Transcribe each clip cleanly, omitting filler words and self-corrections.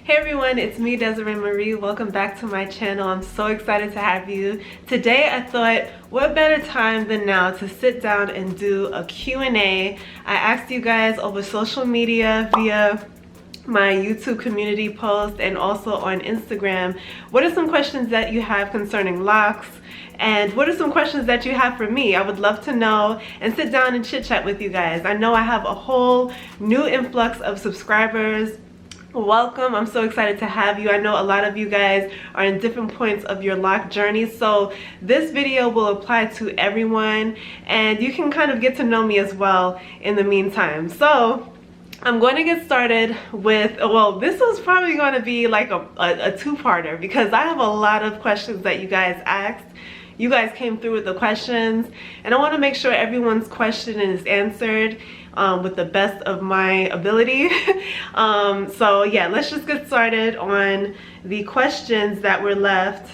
Hey everyone, it's me, Desiree Marie. Welcome back to my channel. I'm so excited to have you. Today I thought, what better time than now to sit down and do a Q&A. I asked you guys over social media via my YouTube community post and also on Instagram, what are some questions that you have concerning locks? And what are some questions that you have for me? I would love to know and sit down and chit chat with you guys. I know I have a whole new influx of subscribers. Welcome. I'm so excited to have you. I know a lot of you guys are in different points of your lock journey, so this video will apply to everyone and you can kind of get to know me as well in the meantime. So I'm going to get started with, well, this was probably going to be like a two-parter because I have a lot of questions that you guys asked. You guys came through with the questions and I want to make sure everyone's question is answered with the best of my ability. So yeah, let's just get started on the questions that were left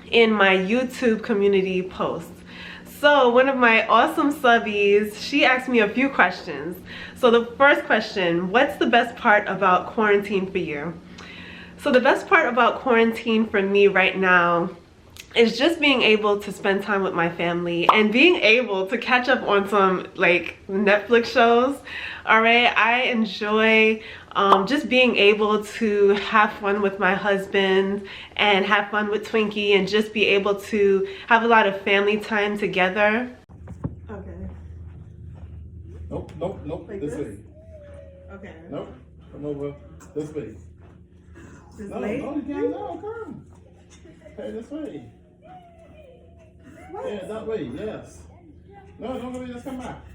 in my YouTube community post. So one of my awesome subbies, she asked me a few questions. So the first question, what's the best part about quarantine for you? So the best part about quarantine for me right now is just being able to spend time with my family and being able to catch up on some like Netflix shows. All right, I enjoy just being able to have fun with my husband and have fun with Twinkie and just be able to have a lot of family time together. Okay. Nope. Like this this? way. Okay. Nope. Come over this way. This No, way? no, you can't. No, come. Hey, this way. What? Yeah, that way. Yes. No, don't go. Just come back.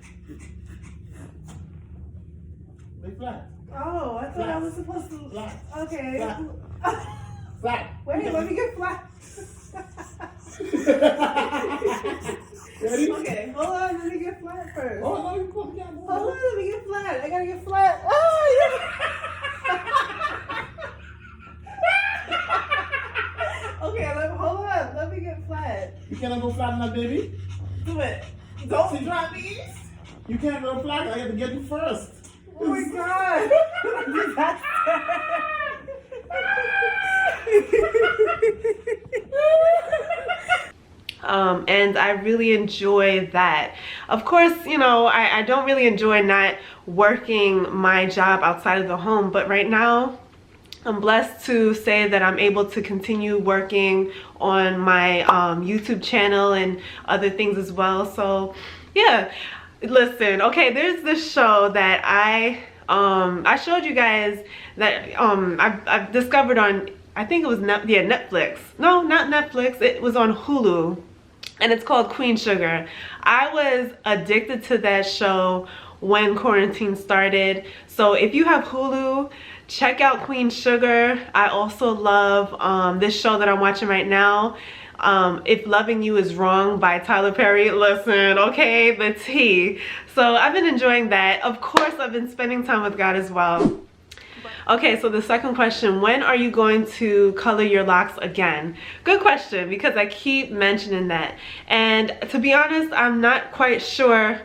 Lay flat. Oh, I thought Flat. I was supposed to. Flat. Okay. Flat. Flat. Wait, let me get flat. Ready? Okay, hold on, let me get flat first. Oh no, you put down. Hold on, let me get flat. I gotta get flat. Oh, yeah. Okay, hold on, let me get flat. You cannot go flat on that, baby. Do it. Don't drop these. You can't go flat. I have to get you first. Oh my god. And I really enjoy that. Of course, you know, I don't really enjoy not working my job outside of the home, but right now I'm blessed to say that I'm able to continue working on my YouTube channel and other things as well. So yeah, listen, okay, there's this show that I showed you guys that I've discovered on, I think it was Netflix. No, not Netflix. It was on Hulu. And it's called Queen Sugar. I was addicted to that show when quarantine started. So if you have Hulu, check out Queen Sugar. I also love this show that I'm watching right now, If Loving You Is Wrong by Tyler Perry. Listen, okay, the tea. So I've been enjoying that. Of course, I've been spending time with God as well. Okay, so the second question, when are you going to color your locks again? Good question, because I keep mentioning that. And to be honest, I'm not quite sure.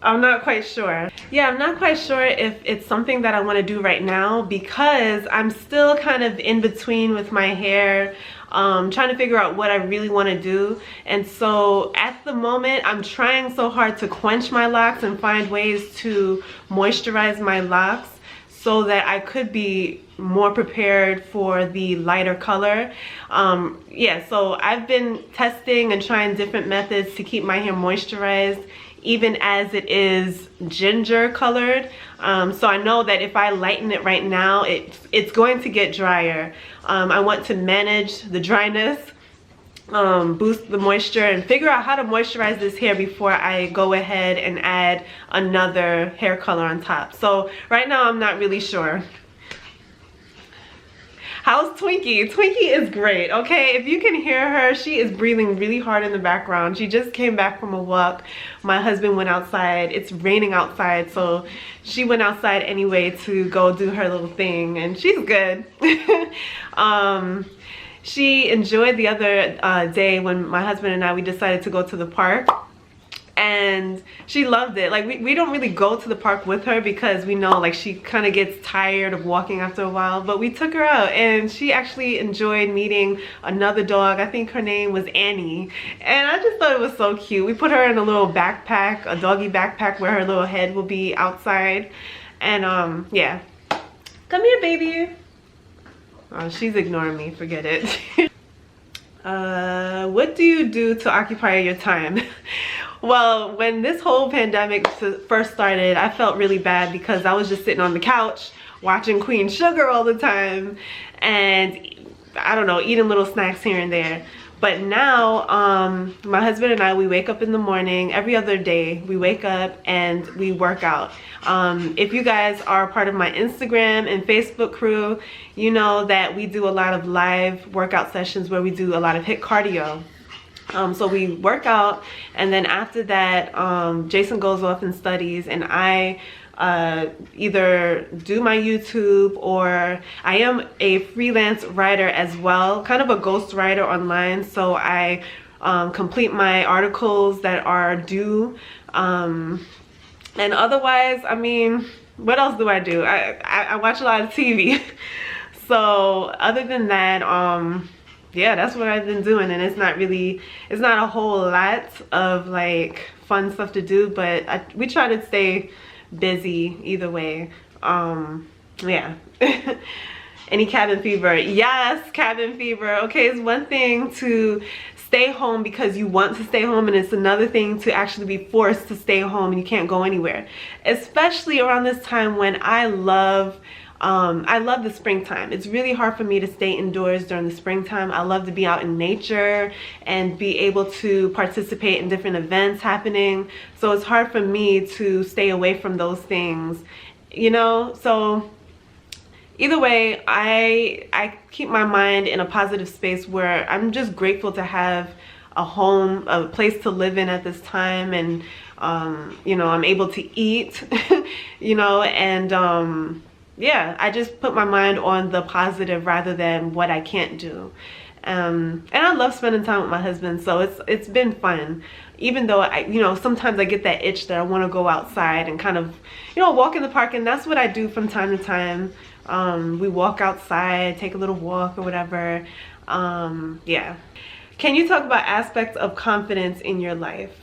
Yeah, I'm not quite sure if it's something that I want to do right now because I'm still kind of in between with my hair, trying to figure out what I really want to do. And so at the moment, I'm trying so hard to quench my locks and find ways to moisturize my locks so that I could be more prepared for the lighter color. Yeah, so I've been testing and trying different methods to keep my hair moisturized even as it is ginger colored. So I know that if I lighten it right now, it's going to get drier. I want to manage the dryness, boost the moisture, and figure out how to moisturize this hair before I go ahead and add another hair color on top. So right now I'm not really sure. How's Twinkie? Twinkie is great, okay? If you can hear her, she is breathing really hard in the background. She just came back from a walk. My husband went outside. It's raining outside, so she went outside anyway to go do her little thing, and she's good. She enjoyed the other day when my husband and I, we decided to go to the park. and she loved it. Like we don't really go to the park with her because we know like she kind of gets tired of walking after a while, but we took her out and she actually enjoyed meeting another dog. I think her name was Annie, and I just thought it was so cute. We put her in a little backpack, a doggy backpack, where her little head will be outside. And yeah, come here, baby. Oh, she's ignoring me, forget it. What do you do to occupy your time? Well, when this whole pandemic first started, I felt really bad because I was just sitting on the couch watching Queen Sugar all the time, and I don't know, eating little snacks here and there. But now my husband and I, we wake up in the morning every other day. We wake up and we work out. If you guys are part of my Instagram and Facebook crew, you know that we do a lot of live workout sessions where we do a lot of HIIT cardio. So we work out, and then after that Jason goes off and studies, and I either do my YouTube, or I am a freelance writer as well, kind of a ghost writer online. So I complete my articles that are due, and otherwise, I mean, what else do I do? I watch a lot of TV. So other than that, yeah, that's what I've been doing, and it's not a whole lot of like fun stuff to do, but we try to stay busy either way. Yeah. Any cabin fever? Yes, cabin fever. Okay, it's one thing to stay home because you want to stay home, and it's another thing to actually be forced to stay home and you can't go anywhere, especially around this time when I love the springtime. It's really hard for me to stay indoors during the springtime. I love to be out in nature and be able to participate in different events happening. So it's hard for me to stay away from those things, you know? So either way, I keep my mind in a positive space where I'm just grateful to have a home, a place to live in at this time, and you know, I'm able to eat, you know, and yeah, I just put my mind on the positive rather than what I can't do. And I love spending time with my husband, so it's been fun. Even though you know, sometimes I get that itch that I want to go outside and kind of, you know, walk in the park, and that's what I do from time to time. We walk outside, take a little walk or whatever. Yeah. Can you talk about aspects of confidence in your life?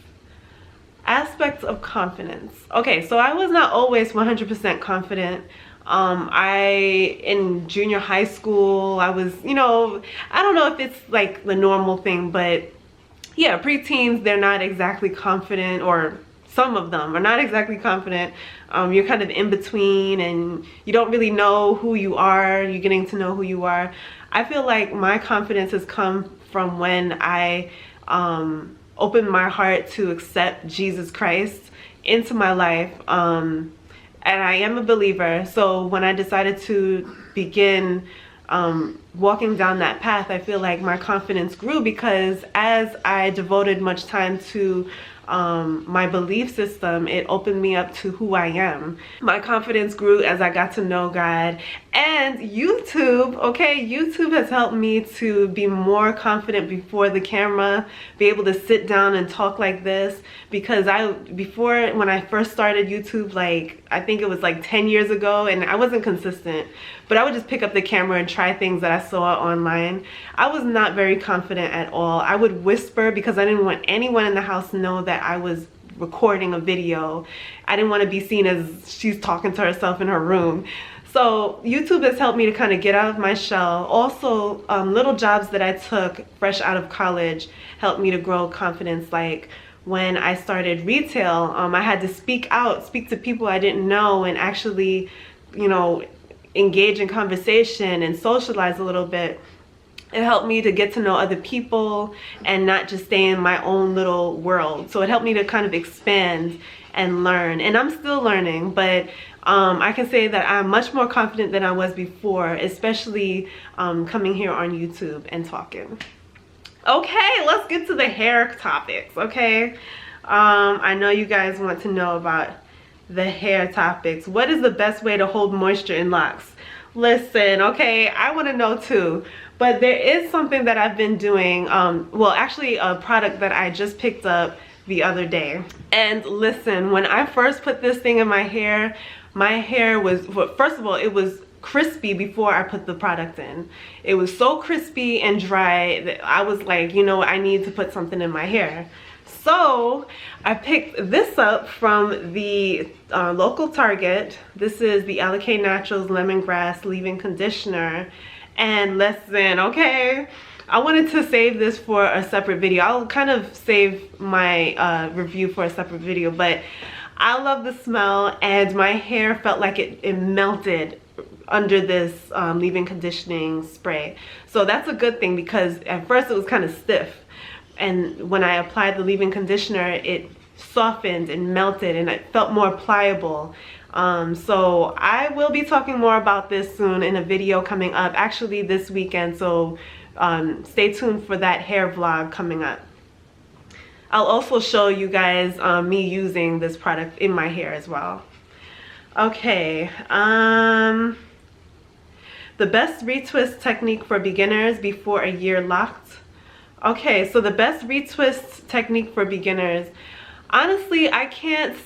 Aspects of confidence. Okay, so I was not always 100% confident. In junior high school, I was, you know, I don't know if it's like the normal thing, but yeah, preteens, they're not exactly confident, or some of them are not exactly confident. You're kind of in between, and you don't really know who you are. You're getting to know who you are. I feel like my confidence has come from when I opened my heart to accept Jesus Christ into my life. And I am a believer, so when I decided to begin walking down that path, I feel like my confidence grew, because as I devoted much time to my belief system, it opened me up to who I am. My confidence grew as I got to know God. And YouTube, okay, YouTube has helped me to be more confident before the camera, be able to sit down and talk like this, because before, when I first started YouTube, like I think it was like 10 years ago, and I wasn't consistent, but I would just pick up the camera and try things that I saw online. I was not very confident at all. I would whisper because I didn't want anyone in the house to know that I was recording a video. I didn't want to be seen as she's talking to herself in her room. So YouTube has helped me to kind of get out of my shell. Also, little jobs that I took fresh out of college helped me to grow confidence. Like when I started retail, I had to speak out, speak to people I didn't know, and actually, you know, engage in conversation and socialize a little bit. It helped me to get to know other people and not just stay in my own little world. So it helped me to kind of expand and learn. And I'm still learning, but I can say that I'm much more confident than I was before, especially coming here on YouTube and talking. Okay, let's get to the hair topics, okay? I know you guys want to know about the hair topics. What is the best way to hold moisture in locks? Listen, okay, I want to know too. But there is something that I've been doing, well, actually a product that I just picked up the other day. And listen, when I first put this thing in my hair was, well, first of all, it was crispy before I put the product in. It was so crispy and dry that I was like, you know, I need to put something in my hair. So I picked this up from the local Target. This is the LK Naturals Lemongrass Leave-In Conditioner. And listen, okay, I wanted to save this for a separate video. I'll kind of save my review for a separate video, but I love the smell, and my hair felt like it melted under this leave-in conditioning spray. So that's a good thing, because at first it was kind of stiff, and when I applied the leave-in conditioner, it softened and melted and it felt more pliable. So I will be talking more about this soon in a video coming up, actually this weekend, so stay tuned for that hair vlog coming up. I'll also show you guys me using this product in my hair as well. Okay, the best retwist technique for beginners before a year locked. Okay, so the best retwist technique for beginners. Honestly, I can't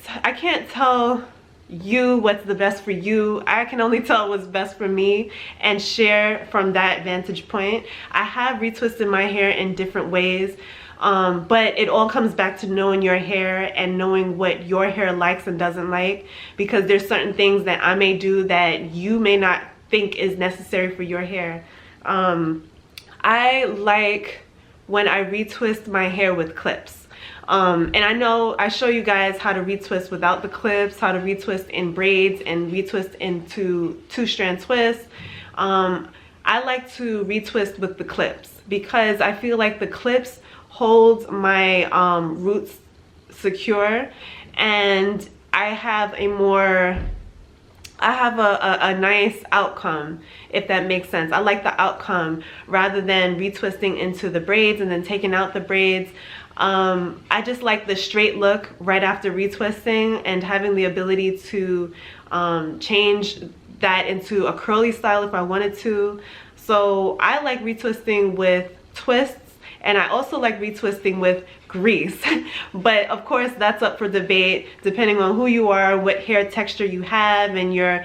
tell you what's the best for you. I can only tell what's best for me and share from that vantage point. I have retwisted my hair in different ways, but it all comes back to knowing your hair and knowing what your hair likes and doesn't like, because there's certain things that I may do that you may not think is necessary for your hair. I like when I retwist my hair with clips. And I know I show you guys how to retwist without the clips, how to retwist in braids and retwist into 2-strand twists. I like to retwist with the clips because I feel like the clips hold my roots secure, and I have a nice outcome, if that makes sense. I like the outcome rather than retwisting into the braids and then taking out the braids. I just like the straight look right after retwisting and having the ability to change that into a curly style if I wanted to. So I like retwisting with twists, and I also like retwisting with grease. But of course that's up for debate depending on who you are, what hair texture you have, and your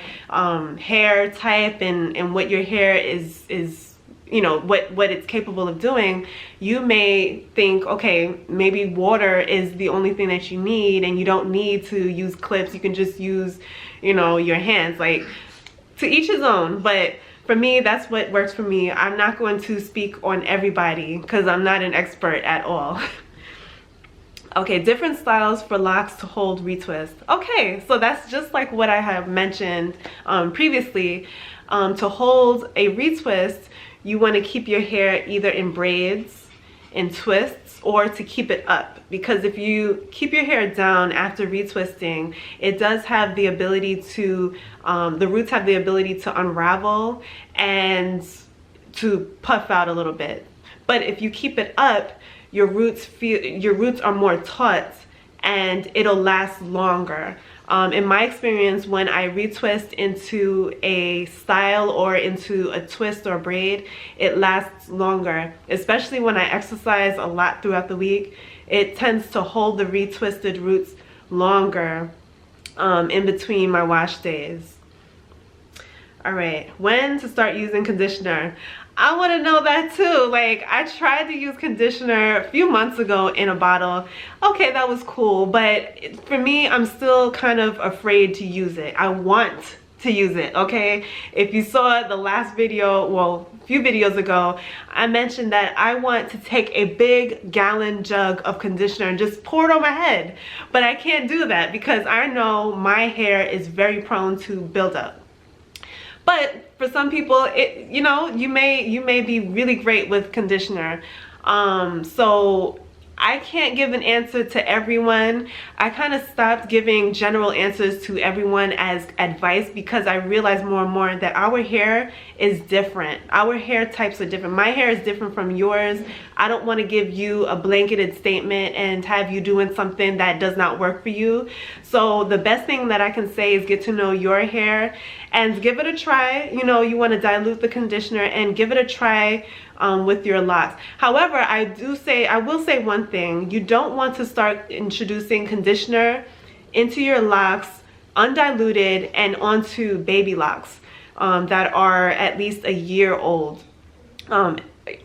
hair type, and what your hair is, you know, what it's capable of doing. You may think, okay, maybe water is the only thing that you need and you don't need to use clips. You can just use, you know, your hands. Like, to each his own. But for me, that's what works for me. I'm not going to speak on everybody because I'm not an expert at all. Okay, different styles for locks to hold retwist. Okay, so that's just like what I have mentioned previously. To hold a retwist, you want to keep your hair either in braids, in twists, or to keep it up, because if you keep your hair down after retwisting, it does have the ability to, the roots have the ability to unravel and to puff out a little bit. But if you keep it up, your roots are more taut and it'll last longer. In my experience, when I retwist into a style or into a twist or braid, it lasts longer, especially when I exercise a lot throughout the week. It tends to hold the retwisted roots longer in between my wash days. All right, when to start using conditioner? I want to know that too. Like, I tried to use conditioner a few months ago in a bottle. Okay, that was cool, but for me, I'm still kind of afraid to use it. I want to use it, okay? If you saw the last video, well, a few videos ago, I mentioned that I want to take a big gallon jug of conditioner and just pour it on my head. But I can't do that because I know my hair is very prone to buildup. But for some people, you know, you may be really great with conditioner. So I can't give an answer to everyone. I kind of stopped giving general answers to everyone as advice because I realized more and more that our hair is different. Our hair types are different. My hair is different from yours. I don't want to give you a blanketed statement and have you doing something that does not work for you. So the best thing that I can say is get to know your hair and give it a try. You know, you want to dilute the conditioner and give it a try with your locks. However, I will say one thing. You don't want to start introducing conditioner into your locks undiluted and onto baby locks that are at least a year old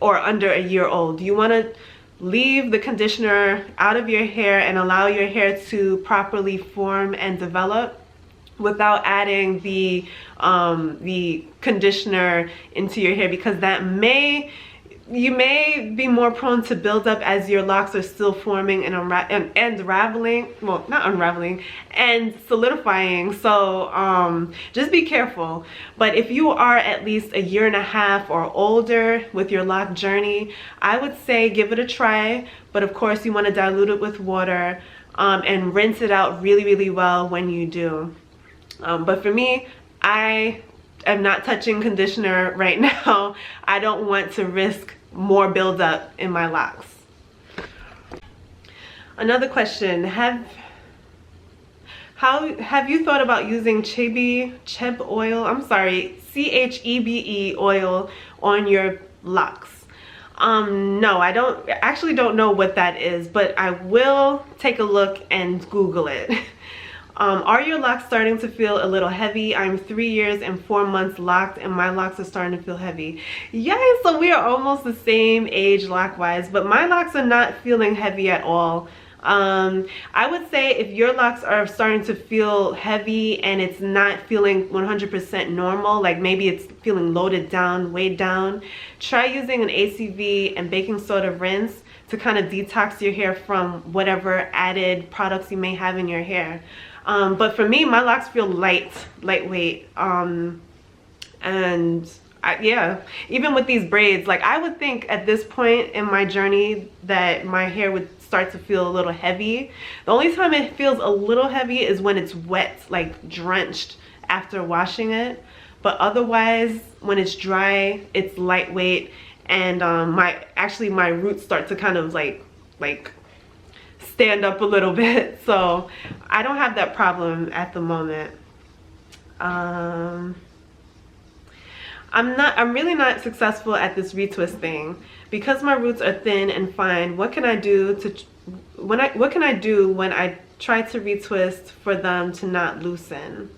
or under a year old. You want to leave the conditioner out of your hair and allow your hair to properly form and develop without adding the conditioner into your hair, because you may be more prone to build up as your locks are still forming and unraveling, well, not unraveling, and solidifying. So just be careful. But if you are at least a year and a half or older with your lock journey, I would say give it a try. But of course you want to dilute it with water and rinse it out really, really well when you do. But for me, I am not touching conditioner right now. I don't want to risk more buildup in my locks. Another question, have you thought about using Chibichimp oil? I'm sorry, CHEBE oil on your locks? No, I actually don't know what that is, but I will take a look and Google it. Are your locks starting to feel a little heavy? I'm 3 years and 4 months locked and my locks are starting to feel heavy. Yes, so we are almost the same age lock wise, but my locks are not feeling heavy at all. I would say if your locks are starting to feel heavy and it's not feeling 100% normal, like maybe it's feeling loaded down, weighed down, try using an ACV and baking soda rinse to kind of detox your hair from whatever added products you may have in your hair. But for me, my locks feel lightweight, and yeah, even with these braids, like I would think at this point in my journey that my hair would start to feel a little heavy. The only time it feels a little heavy is when it's wet, like drenched after washing it. But otherwise, when it's dry, it's lightweight, and my roots start to kind of like stand up a little bit. So I don't have that problem at the moment. I'm really not successful at this retwisting because my roots are thin and fine. What can I do when I try to retwist for them to not loosen?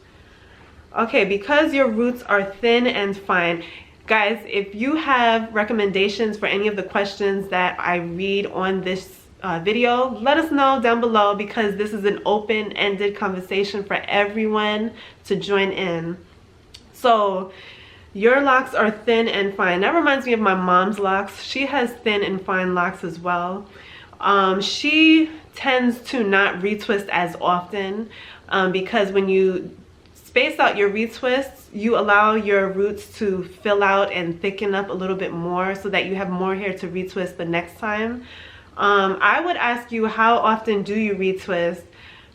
Okay, because your roots are thin and fine. Guys, if you have recommendations for any of the questions that I read on this video, let us know down below, because this is an open-ended conversation for everyone to join in. So your locks are thin and fine. That reminds me of my mom's locks. She has thin and fine locks as well. She tends to not retwist as often because when you space out your retwists, you allow your roots to fill out and thicken up a little bit more so that you have more hair to retwist the next time. I would ask you, how often do you retwist?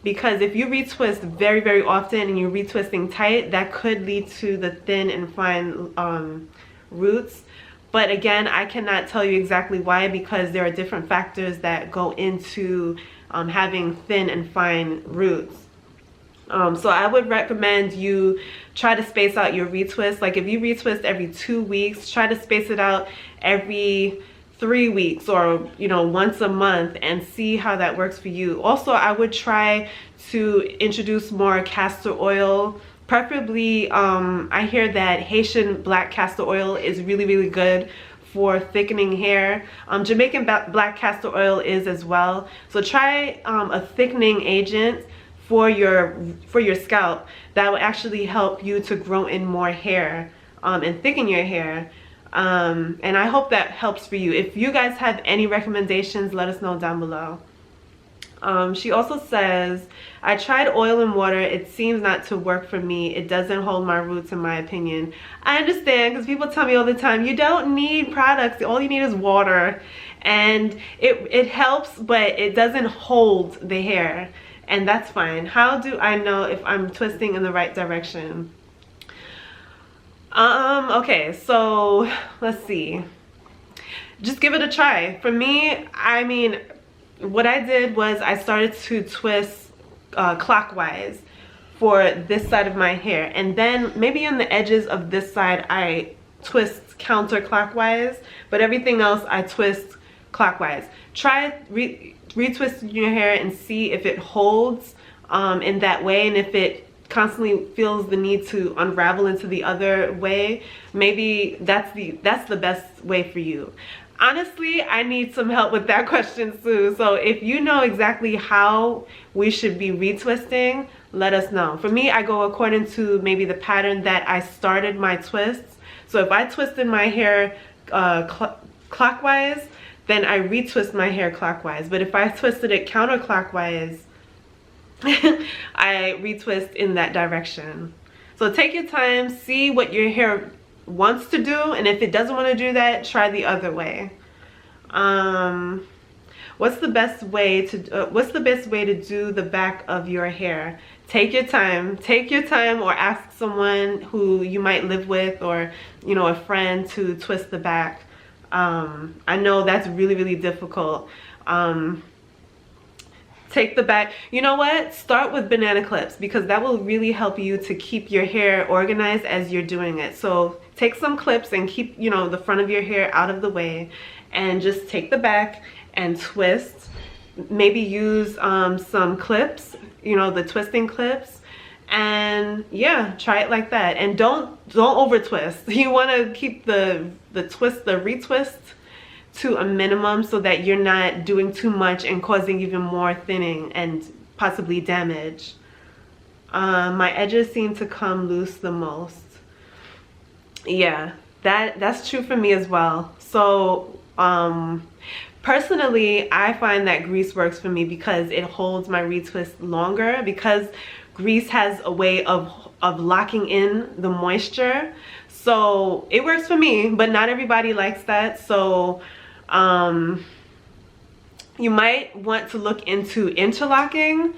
Because if you retwist very, very often and you're retwisting tight, that could lead to the thin and fine roots. But again, I cannot tell you exactly why, because there are different factors that go into having thin and fine roots. So I would recommend you try to space out your retwist. Like if you retwist every 2 weeks, try to space it out every 3 weeks, or once a month, and see how that works for you. Also, I would try to introduce more castor oil, preferably I hear that Haitian black castor oil is really, really good for thickening hair. Jamaican black castor oil is as well. So try a thickening agent for your scalp that will actually help you to grow in more hair and thicken your hair. And I hope that helps for you. If you guys have any recommendations, let us know down below. She also says, I tried oil and water. It seems not to work for me. It doesn't hold my roots, in my opinion. I understand, because people tell me all the time, you don't need products. All you need is water. And it helps, but it doesn't hold the hair. And that's fine. How do I know if I'm twisting in the right direction? Okay, so let's see. Just give it a try. For me, I mean, what I did was I started to twist clockwise for this side of my hair, and then maybe on the edges of this side I twist counterclockwise, but everything else I twist clockwise. Try retwisting your hair and see if it holds in that way, and if it constantly feels the need to unravel into the other way, maybe that's the best way for you. Honestly, I need some help with that question too. So if you know exactly how we should be retwisting, let us know. For me, I go according to maybe the pattern that I started my twists. So if I twisted my hair clockwise, then I retwist my hair clockwise. But if I twisted it counterclockwise, I retwist in that direction. So take your time, see what your hair wants to do, and if it doesn't want to do that, try the other way. What's the best way to do the back of your hair? Take your time, or ask someone who you might live with, or you know, a friend, to twist the back. I know that's really difficult. Take the back. You know what? Start with banana clips, because that will really help you to keep your hair organized as you're doing it. So take some clips and keep, you know, the front of your hair out of the way, and just take the back and twist. Maybe use some clips, you know, the twisting clips, and yeah, try it like that. And don't over twist. You want to keep the retwist to a minimum, so that you're not doing too much and causing even more thinning and possibly damage. My edges seem to come loose the most. Yeah, that's true for me as well. So personally, I find that grease works for me because it holds my retwist longer, because grease has a way of locking in the moisture. So it works for me, but not everybody likes that. So you might want to look into interlocking.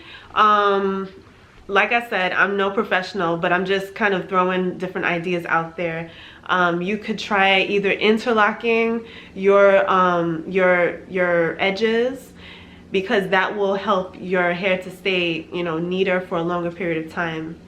Like I said, I'm no professional, but I'm just kind of throwing different ideas out there. You could try either interlocking your edges, because that will help your hair to stay, you know, neater for a longer period of time.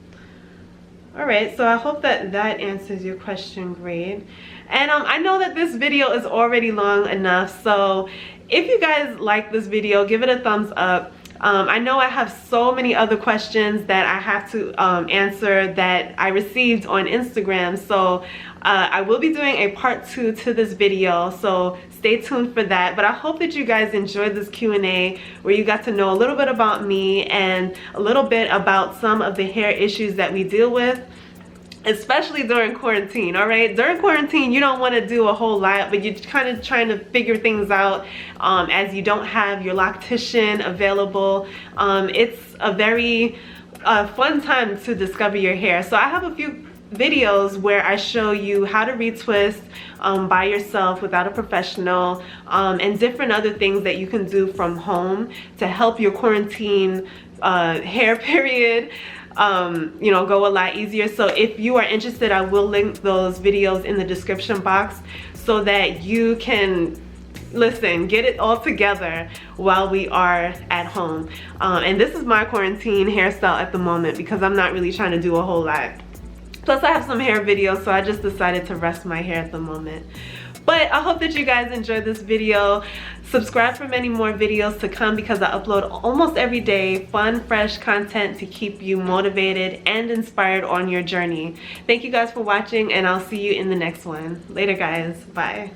All right, so I hope that answers your question, great. And I know that this video is already long enough, so if you guys like this video, give it a thumbs up. I know I have so many other questions that I have to answer that I received on Instagram, so I will be doing a part 2 to this video, so stay tuned for that. But I hope that you guys enjoyed this Q&A, where you got to know a little bit about me and a little bit about some of the hair issues that we deal with, especially during quarantine. All right, during quarantine you don't want to do a whole lot, but you're kind of trying to figure things out as you don't have your loctician available. It's a very fun time to discover your hair. So I have a few videos where I show you how to retwist by yourself without a professional, and different other things that you can do from home to help your quarantine hair period you know, go a lot easier. So if you are interested, I will link those videos in the description box, so that you can listen, get it all together while we are at home. And this is my quarantine hairstyle at the moment, because I'm not really trying to do a whole lot. Plus I have some hair videos, so I just decided to rest my hair at the moment. But I hope that you guys enjoyed this video. Subscribe for many more videos to come, because I upload almost every day fun, fresh content to keep you motivated and inspired on your journey. Thank you guys for watching, and I'll see you in the next one. Later guys, bye.